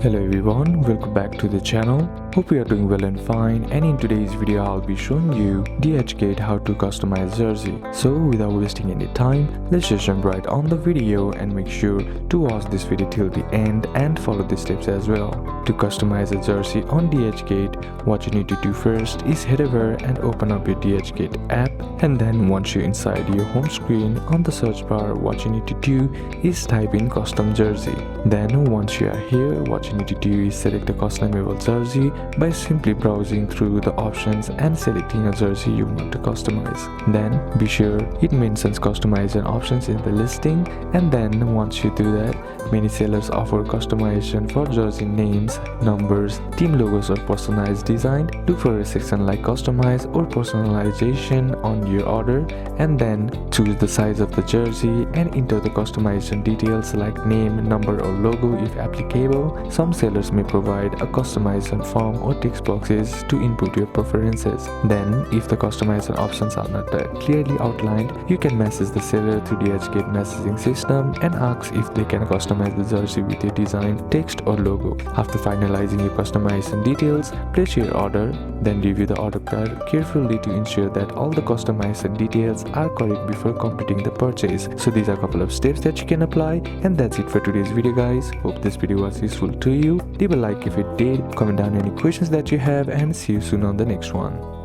Hello everyone, welcome back to the channel. Hope you are doing well and fine, and in today's video I'll be showing you DHgate how to customize jersey. So without wasting any time, let's just jump right on the video and make sure to watch this video till the end and follow the steps as well. To customize a jersey on DHgate, what you need to do first is head over and open up your DHgate app, and then once you're inside your home screen, on the search bar what you need to do is type in custom jersey. Then once you are here, what you need to do is select a customizable jersey by simply browsing through the options and selecting a jersey you want to customize. Then be sure it mentions customization options in the listing, and then once you do that, many sellers offer customization for jersey names, numbers, team logos or personalized design. Look for a section like customize or personalization on your order, and then choose the size of the jersey and enter the customization details like name, number or logo if applicable. Some sellers may provide a customization form or text boxes to input your preferences. Then if the customization options are not clearly outlined, you can message the seller through the DHgate messaging system and ask if they can customize the jersey with your design, text or logo. After finalizing your customization details, place your order, then review the order carefully to ensure that all the customization details are correct before completing the purchase. So these are a couple of steps that you can apply, and that's it for today's video guys. Hope this video was useful to you. Leave a like if it did, comment down any questions that you have, and see you soon on the next one.